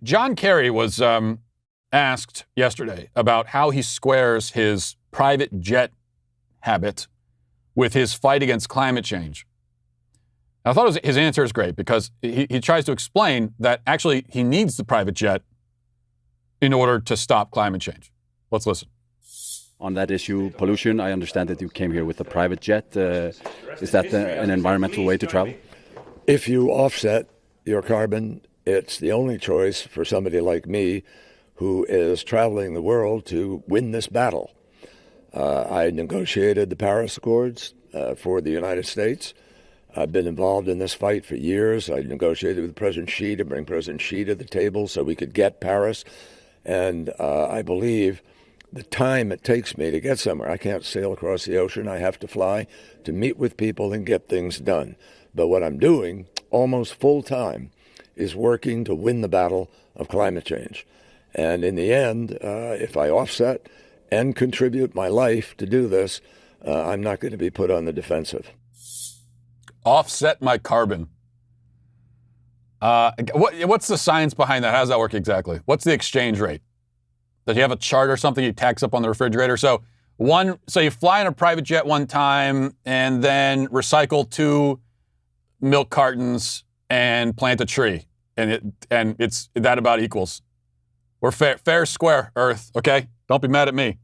John Kerry was asked yesterday about how he squares his private jet habit with his fight against climate change. And I thought his answer is great because he tries to explain that actually he needs the private jet in order to stop climate change. Let's listen. On that issue, pollution, I understand that you came here with a private jet. Is that an environmental way to travel? If you offset your carbon, it's the only choice for somebody like me who is traveling the world to win this battle. I negotiated the Paris Accords for the United States. I've been involved in this fight for years. I negotiated with President Xi to bring President Xi to the table so we could get Paris. And I believe the time it takes me to get somewhere, I can't sail across the ocean. I have to fly to meet with people and get things done. But what I'm doing almost full time is working to win the battle of climate change. And in the end, if I offset and contribute my life to do this, I'm not going to be put on the defensive. Offset my carbon. What's the science behind that? How does that work exactly? What's the exchange rate? Does you have a chart or something you tax up on the refrigerator? So you fly in a private jet one time and then recycle 2 milk cartons and plant a tree, and it's that about equals. We're fair square, Earth, okay? Don't be mad at me.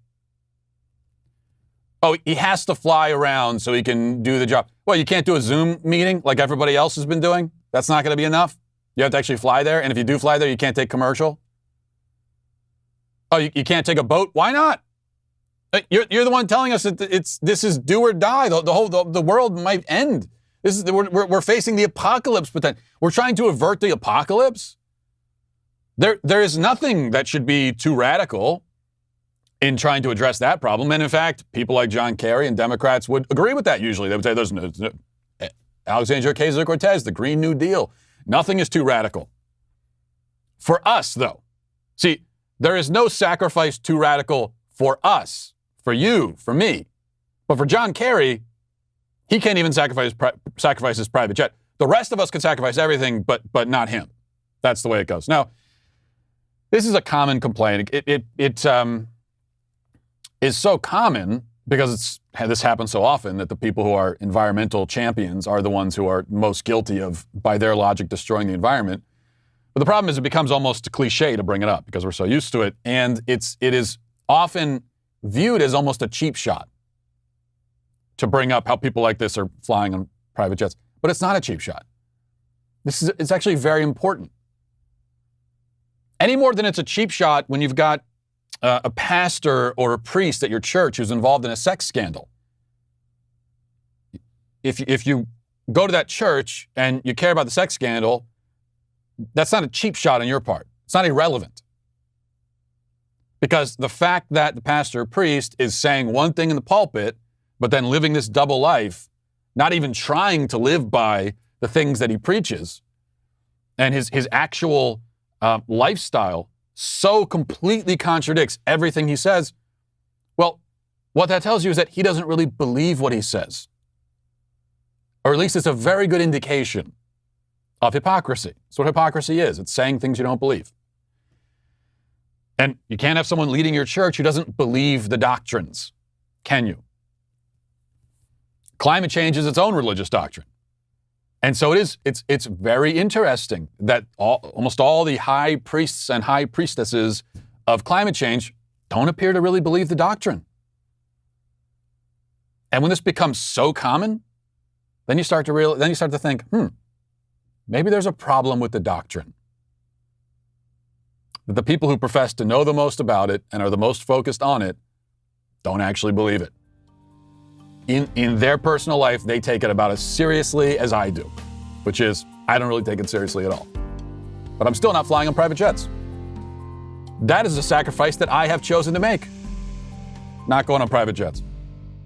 Oh, he has to fly around so he can do the job. Well, you can't do a Zoom meeting like everybody else has been doing? That's not going to be enough? You have to actually fly there, and if you do fly there, you can't take commercial? Oh, you can't take a boat? Why not? You're the one telling us that this is do or die. The world might end. We're facing the apocalypse, but then we're trying to avert the apocalypse. There is nothing that should be too radical in trying to address that problem. And in fact, people like John Kerry and Democrats would agree with that usually. They would say there's no Alexandria Ocasio-Cortez, the Green New Deal. Nothing is too radical. For us, though, see, there is no sacrifice too radical for us, for you, for me. But for John Kerry, he can't even sacrifice his private jet. The rest of us could sacrifice everything, but not him. That's the way it goes. Now, this is a common complaint. It is so common because this happens so often that the people who are environmental champions are the ones who are most guilty of, by their logic, destroying the environment. But the problem is it becomes almost a cliche to bring it up because we're so used to it, and it is often viewed as almost a cheap shot to bring up how people like this are flying on private jets. But it's not a cheap shot. It's actually very important. Any more than it's a cheap shot when you've got a pastor or a priest at your church who's involved in a sex scandal. If you go to that church and you care about the sex scandal, that's not a cheap shot on your part. It's not irrelevant. Because the fact that the pastor or priest is saying one thing in the pulpit, but then living this double life, not even trying to live by the things that he preaches, and his actual lifestyle so completely contradicts everything he says, well, what that tells you is that he doesn't really believe what he says. Or at least it's a very good indication of hypocrisy. That's what hypocrisy is. It's saying things you don't believe. And you can't have someone leading your church who doesn't believe the doctrines, can you? Climate change is its own religious doctrine. And so it's very interesting that almost all the high priests and high priestesses of climate change don't appear to really believe the doctrine. And when this becomes so common, then you start to think, maybe there's a problem with the doctrine. The people who profess to know the most about it and are the most focused on it don't actually believe it. In their personal life, they take it about as seriously as I do, which is, I don't really take it seriously at all. But I'm still not flying on private jets. That is a sacrifice that I have chosen to make. Not going on private jets.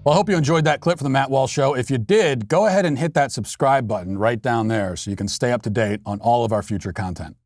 Well, I hope you enjoyed that clip from the Matt Walsh Show. If you did, go ahead and hit that subscribe button right down there so you can stay up to date on all of our future content.